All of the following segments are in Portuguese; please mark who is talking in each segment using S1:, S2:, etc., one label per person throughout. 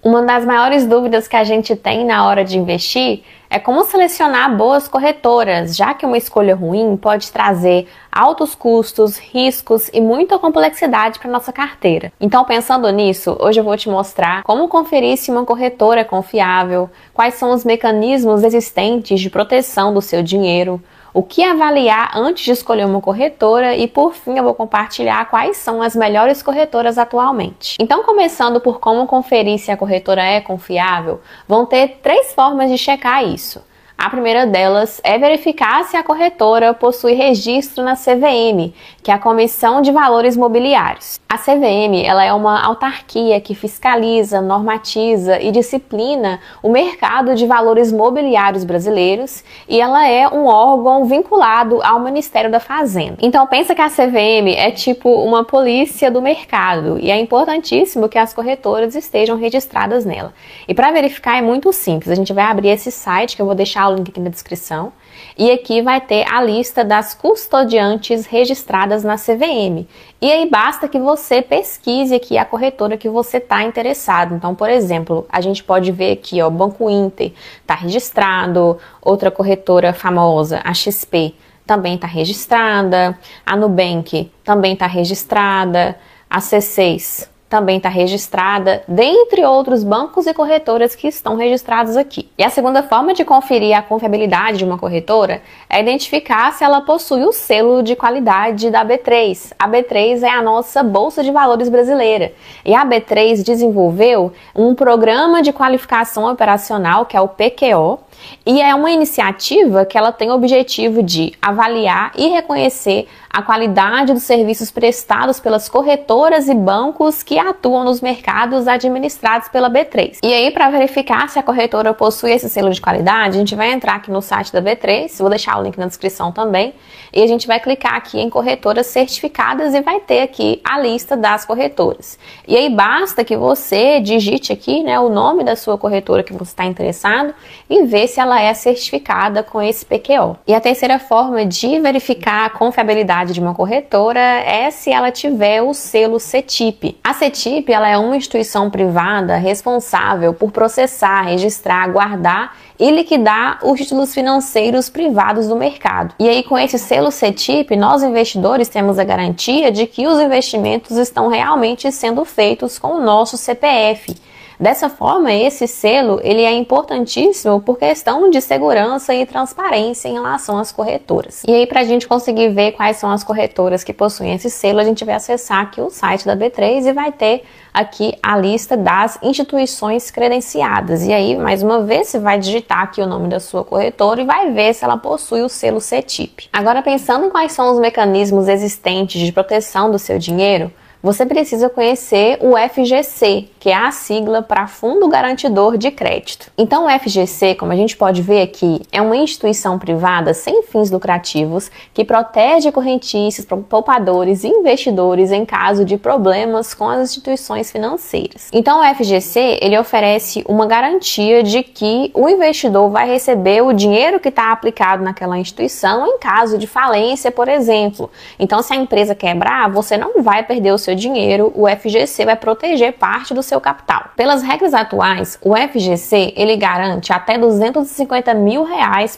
S1: Uma das maiores dúvidas que a gente tem na hora de investir é como selecionar boas corretoras, já que uma escolha ruim pode trazer altos custos, riscos e muita complexidade para nossa carteira. Então, pensando nisso, hoje eu vou te mostrar como conferir se uma corretora é confiável, quais são os mecanismos existentes de proteção do seu dinheiro, o que avaliar antes de escolher uma corretora e, por fim, eu vou compartilhar quais são as melhores corretoras atualmente. Então, começando por como conferir se a corretora é confiável, vão ter 3 formas de checar isso. A primeira delas é verificar se a corretora possui registro na CVM, que é a Comissão de Valores Mobiliários. A CVM, ela é uma autarquia que fiscaliza, normatiza e disciplina o mercado de valores mobiliários brasileiros e ela é um órgão vinculado ao Ministério da Fazenda. Então pensa que a CVM é tipo uma polícia do mercado e é importantíssimo que as corretoras estejam registradas nela. E para verificar é muito simples, a gente vai abrir esse site que eu vou deixar o link aqui na descrição e aqui vai ter a lista das custodiantes registradas na CVM. E aí basta que você pesquise aqui a corretora que você está interessado. Então, por exemplo, a gente pode ver aqui, ó, Banco Inter está registrado, outra corretora famosa, a XP, também está registrada, a Nubank também está registrada, a C6 também está registrada, dentre outros bancos e corretoras que estão registrados aqui. E a segunda forma de conferir a confiabilidade de uma corretora é identificar se ela possui o selo de qualidade da B3. A B3 é a nossa Bolsa de Valores brasileira. E a B3 desenvolveu um programa de qualificação operacional, que é o PQO, e é uma iniciativa que ela tem o objetivo de avaliar e reconhecer a qualidade dos serviços prestados pelas corretoras e bancos que atuam nos mercados administrados pela B3. E aí, para verificar se a corretora possui esse selo de qualidade, a gente vai entrar aqui no site da B3, vou deixar o link na descrição também, e a gente vai clicar aqui em corretoras certificadas e vai ter aqui a lista das corretoras. E aí basta que você digite aqui, né, o nome da sua corretora que você está interessado e ver se ela é certificada com esse PQO. E a terceira forma de verificar a confiabilidade de uma corretora é se ela tiver o selo CETIP. A CETIP, ela é uma instituição privada responsável por processar, registrar, guardar e liquidar os títulos financeiros privados do mercado. E aí, com esse selo CETIP, nós investidores temos a garantia de que os investimentos estão realmente sendo feitos com o nosso CPF. Dessa forma, esse selo ele é importantíssimo por questão de segurança e transparência em relação às corretoras. E aí, para a gente conseguir ver quais são as corretoras que possuem esse selo, a gente vai acessar aqui o site da B3 e vai ter aqui a lista das instituições credenciadas. E aí, mais uma vez, você vai digitar aqui o nome da sua corretora e vai ver se ela possui o selo CETIP. Agora, pensando em quais são os mecanismos existentes de proteção do seu dinheiro, você precisa conhecer o FGC, que é a sigla para Fundo Garantidor de Crédito. Então, o FGC, como a gente pode ver aqui, é uma instituição privada sem fins lucrativos que protege correntistas, poupadores e investidores em caso de problemas com as instituições financeiras. Então, o FGC, ele oferece uma garantia de que o investidor vai receber o dinheiro que está aplicado naquela instituição em caso de falência, por exemplo. Então, se a empresa quebrar, você não vai perder o seu dinheiro, o FGC vai proteger parte do seu capital. Pelas regras atuais, o FGC ele garante até R$250 mil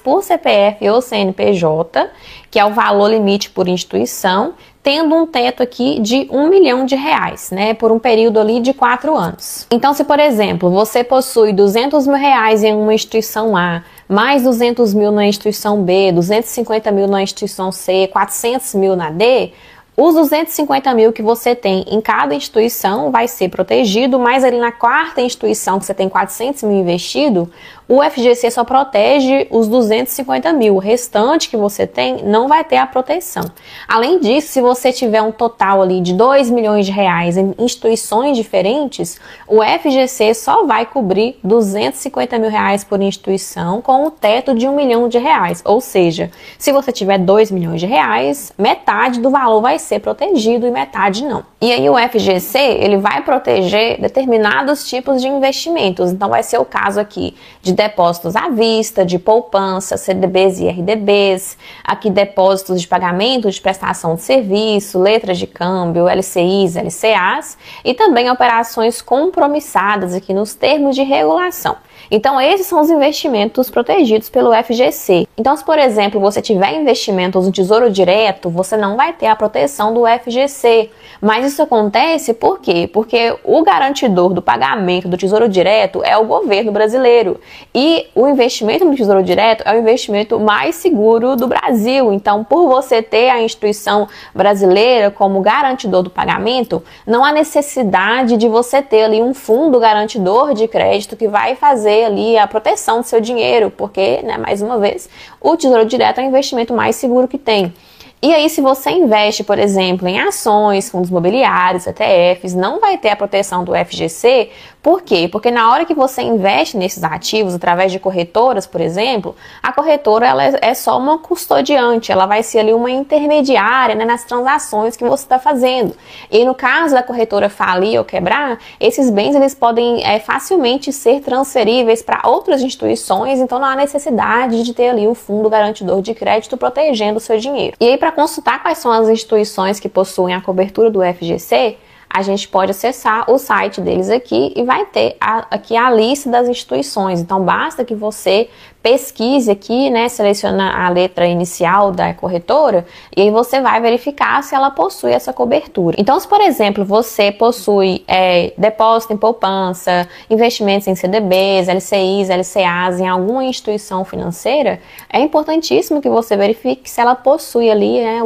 S1: por CPF ou CNPJ, que é o valor limite por instituição, tendo um teto aqui de R$1 milhão, né, por um período ali de 4 anos. Então, se por exemplo, você possui R$200 mil em uma instituição A, mais 200 mil na instituição B, 250 mil na instituição C, 400 mil na D, os 250 mil que você tem em cada instituição vai ser protegido, mas ali na quarta instituição que você tem 400 mil investido, o FGC só protege os 250 mil. O restante que você tem não vai ter a proteção. Além disso, se você tiver um total ali de R$2 milhões em instituições diferentes, o FGC só vai cobrir R$250 mil por instituição com o teto de R$1 milhão. Ou seja, se você tiver R$2 milhões, metade do valor vai ser protegido e metade não. E aí o FGC, ele vai proteger determinados tipos de investimentos. Então vai ser o caso aqui de depósitos à vista, de poupança, CDBs e RDBs, aqui depósitos de pagamento de prestação de serviço, letras de câmbio, LCIs, LCAs e também operações compromissadas aqui nos termos de regulação. Então, esses são os investimentos protegidos pelo FGC. Então, se, por exemplo, você tiver investimentos no Tesouro Direto, você não vai ter a proteção do FGC. Mas isso acontece por quê? Porque o garantidor do pagamento do Tesouro Direto é o governo brasileiro. E o investimento no Tesouro Direto é o investimento mais seguro do Brasil. Então, por você ter a instituição brasileira como garantidor do pagamento, não há necessidade de você ter ali um fundo garantidor de crédito que vai fazer ali a proteção do seu dinheiro, porque, né, mais uma vez, o Tesouro Direto é o investimento mais seguro que tem. E aí, se você investe, por exemplo, em ações, fundos imobiliários, ETFs, não vai ter a proteção do FGC. Por quê? Porque na hora que você investe nesses ativos, através de corretoras, por exemplo, a corretora ela é só uma custodiante, ela vai ser ali uma intermediária, né, nas transações que você está fazendo. E no caso da corretora falir ou quebrar, esses bens eles podem facilmente ser transferíveis para outras instituições, então não há necessidade de ter ali o fundo garantidor de crédito protegendo o seu dinheiro. E aí, para consultar quais são as instituições que possuem a cobertura do FGC, a gente pode acessar o site deles aqui e vai ter aqui a lista das instituições. Então, basta que você pesquise aqui, né, seleciona a letra inicial da corretora e aí você vai verificar se ela possui essa cobertura. Então, se, por exemplo, você possui depósito em poupança, investimentos em CDBs, LCIs, LCAs em alguma instituição financeira, é importantíssimo que você verifique se ela possui ali, né,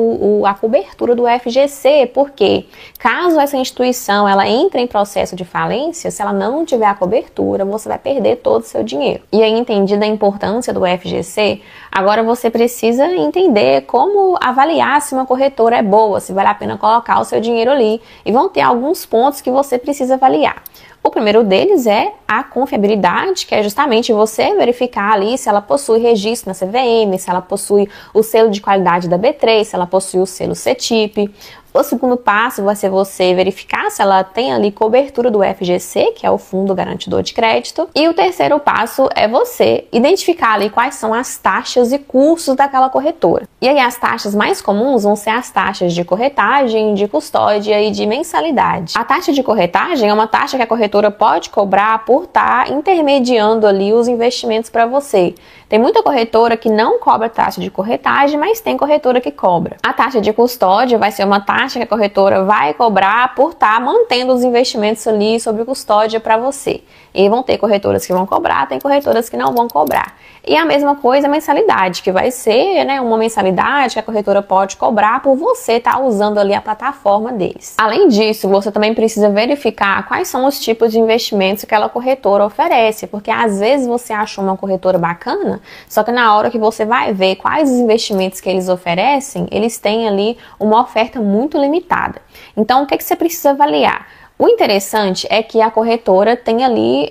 S1: a cobertura do FGC, porque caso essa instituição ela entre em processo de falência, se ela não tiver a cobertura, você vai perder todo o seu dinheiro. E aí, entendida a importância do FGC, agora você precisa entender como avaliar se uma corretora é boa, se vale a pena colocar o seu dinheiro ali, e vão ter alguns pontos que você precisa avaliar. O primeiro deles é a confiabilidade, que é justamente você verificar ali se ela possui registro na CVM, se ela possui o selo de qualidade da B3, se ela possui o selo CETIP. O segundo passo vai ser você verificar se ela tem ali cobertura do FGC, que é o Fundo Garantidor de Crédito. E o terceiro passo é você identificar ali quais são as taxas e custos daquela corretora. E aí as taxas mais comuns vão ser as taxas de corretagem, de custódia e de mensalidade. A taxa de corretagem é uma taxa que a corretora pode cobrar por estar intermediando ali os investimentos para você. Tem muita corretora que não cobra taxa de corretagem, mas tem corretora que cobra. A taxa de custódia vai ser uma taxa que a corretora vai cobrar por estar mantendo os investimentos ali sob custódia para você. E vão ter corretoras que vão cobrar, tem corretoras que não vão cobrar. E a mesma coisa a mensalidade, que vai ser, né, uma mensalidade que a corretora pode cobrar por você estar usando ali a plataforma deles. Além disso, você também precisa verificar quais são os tipos de investimentos que aquela corretora oferece, porque às vezes você achou uma corretora bacana, só que na hora que você vai ver quais os investimentos que eles oferecem, eles têm ali uma oferta muito limitada. Então, o que você precisa avaliar? O interessante é que a corretora tem ali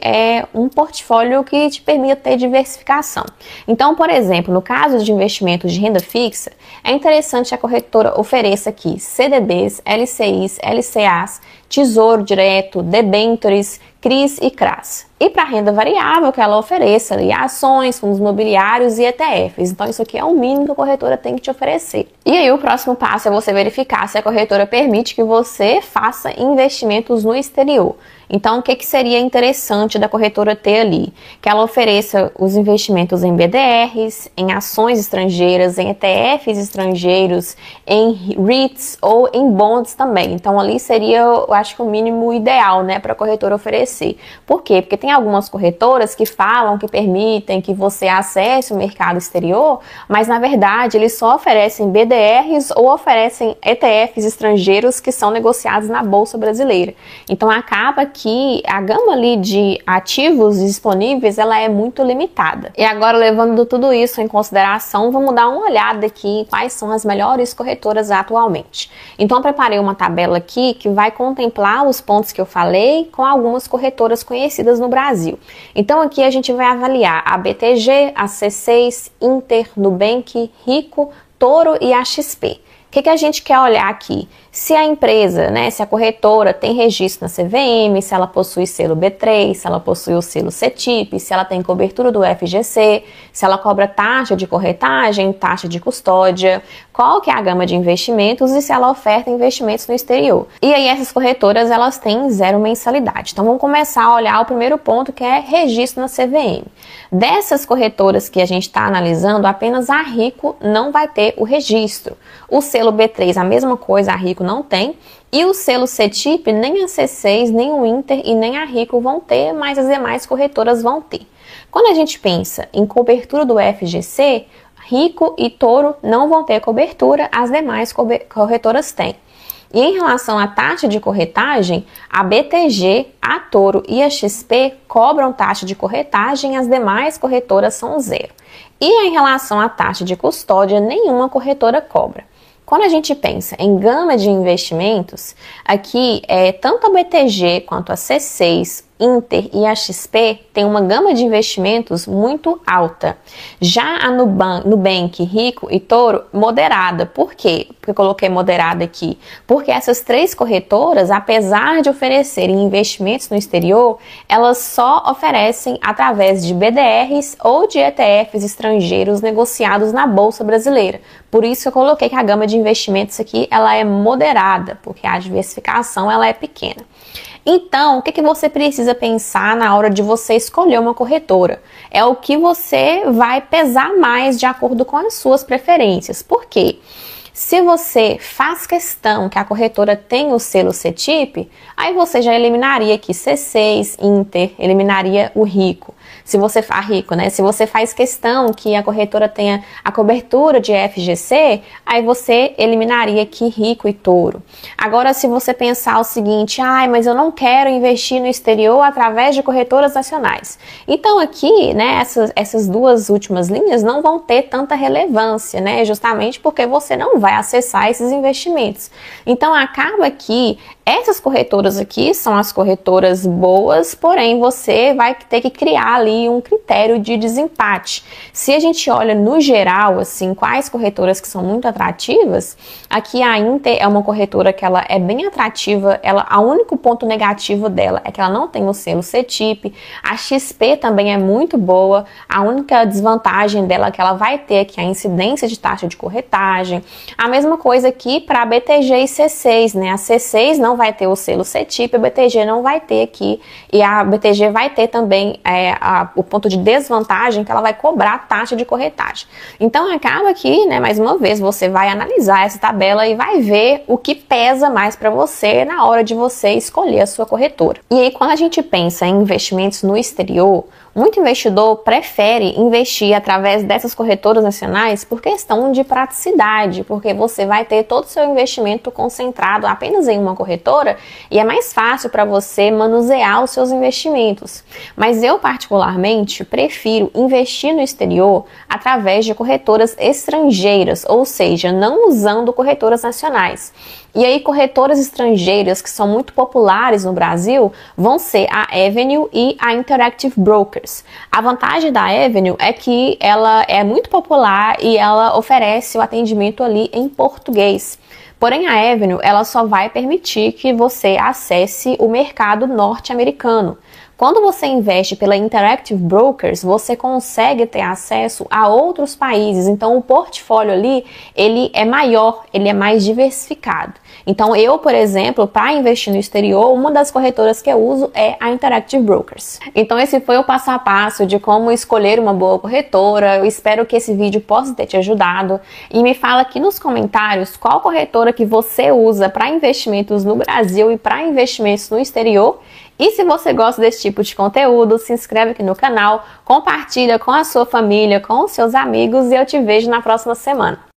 S1: um portfólio que te permita ter diversificação. Então, por exemplo, no caso de investimentos de renda fixa, é interessante que a corretora ofereça aqui CDBs, LCIs, LCAs, Tesouro Direto, debêntures, CRIs e CRAs. E para renda variável, que ela ofereça ali ações, fundos imobiliários e ETFs. Então, isso aqui é o mínimo que a corretora tem que te oferecer. E aí, o próximo passo é você verificar se a corretora permite que você faça investimentos no exterior. Então, o que seria interessante da corretora ter ali? Que ela ofereça os investimentos em BDRs, em ações estrangeiras, em ETFs estrangeiros, em REITs ou em bonds também. Então, ali seria, eu acho que o mínimo ideal, né, para a corretora oferecer. Por quê? Porque tem algumas corretoras que falam que permitem que você acesse o mercado exterior, mas na verdade eles só oferecem BDRs ou oferecem ETFs estrangeiros que são negociados na Bolsa Brasileira. Então, acaba que a gama ali de ativos disponíveis ela é muito limitada. E agora, levando tudo isso em consideração, vamos dar uma olhada aqui em quais são as melhores corretoras atualmente. Então, eu preparei uma tabela aqui que vai contemplar os pontos que eu falei com algumas corretoras conhecidas no Brasil. Então, aqui a gente vai avaliar a BTG, a C6, Inter, Nubank, Rico, Toro e a XP. que a gente quer olhar aqui? Se a empresa, né, se a corretora tem registro na CVM, se ela possui selo B3, se ela possui o selo CETIP, se ela tem cobertura do FGC, se ela cobra taxa de corretagem, taxa de custódia, qual que é a gama de investimentos e se ela oferta investimentos no exterior. E aí essas corretoras, elas têm 0 mensalidade. Então vamos começar a olhar o primeiro ponto, que é registro na CVM. Dessas corretoras que a gente está analisando, apenas a Rico não vai ter o registro. O selo B3, a mesma coisa, a Rico não tem. E o selo CETIP, nem a C6, nem o Inter e nem a Rico vão ter, mas as demais corretoras vão ter. Quando a gente pensa em cobertura do FGC, Rico e Toro não vão ter cobertura, as demais corretoras têm. E em relação à taxa de corretagem, a BTG, a Toro e a XP cobram taxa de corretagem, as demais corretoras são 0. E em relação à taxa de custódia, nenhuma corretora cobra. Quando a gente pensa em gama de investimentos, aqui tanto a BTG quanto a C6, Inter e a XP tem uma gama de investimentos muito alta. Já a Nubank, Rico e Toro, moderada. Por quê? Porque eu coloquei moderada aqui. Porque essas 3 corretoras, apesar de oferecerem investimentos no exterior, elas só oferecem através de BDRs ou de ETFs estrangeiros negociados na Bolsa Brasileira. Por isso eu coloquei que a gama de investimentos aqui ela é moderada, porque a diversificação ela é pequena. Então, o que você precisa pensar na hora de você escolher uma corretora? É o que você vai pesar mais de acordo com as suas preferências. Por quê? Se você faz questão que a corretora tenha o selo CETIP, aí você já eliminaria aqui C6, Inter, eliminaria o Rico. Se você Rico, né? Se você faz questão que a corretora tenha a cobertura de FGC, aí você eliminaria aqui Rico e Toro. Agora, se você pensar o seguinte, mas eu não quero investir no exterior através de corretoras nacionais. Então aqui, né, essas 2 últimas linhas não vão ter tanta relevância, né? Justamente porque você não vai acessar esses investimentos. Então acaba que essas corretoras aqui são as corretoras boas, porém você vai ter que criar ali um critério de desempate. Se a gente olha no geral, assim, quais corretoras que são muito atrativas, aqui a Inter é uma corretora que ela é bem atrativa, o único ponto negativo dela é que ela não tem o selo CETIP, a XP também é muito boa, a única desvantagem dela é que ela vai ter aqui a incidência de taxa de corretagem, a mesma coisa aqui para a BTG e C6, né? A C6 não vai ter o selo CETIP, a BTG não vai ter aqui, e a BTG vai ter também o ponto de desvantagem que ela vai cobrar taxa de corretagem. Então acaba aqui, né, mais uma vez, você vai analisar essa tabela e vai ver o que pesa mais para você na hora de você escolher a sua corretora. E aí quando a gente pensa em investimentos no exterior, muito investidor prefere investir através dessas corretoras nacionais por questão de praticidade, porque você vai ter todo o seu investimento concentrado apenas em uma corretora e é mais fácil para você manusear os seus investimentos. Mas eu particularmente prefiro investir no exterior através de corretoras estrangeiras, ou seja, não usando corretoras nacionais. E aí corretoras estrangeiras que são muito populares no Brasil vão ser a Avenue e a Interactive Brokers. A vantagem da Avenue é que ela é muito popular e ela oferece o atendimento ali em português. Porém, a Avenue ela só vai permitir que você acesse o mercado norte-americano. Quando você investe pela Interactive Brokers, você consegue ter acesso a outros países. Então, o portfólio ali, ele é maior, ele é mais diversificado. Então, eu, por exemplo, para investir no exterior, uma das corretoras que eu uso é a Interactive Brokers. Então, esse foi o passo a passo de como escolher uma boa corretora. Eu espero que esse vídeo possa ter te ajudado. E me fala aqui nos comentários qual corretora que você usa para investimentos no Brasil e para investimentos no exterior. E se você gosta desse tipo de conteúdo, se inscreve aqui no canal, compartilha com a sua família, com os seus amigos e eu te vejo na próxima semana.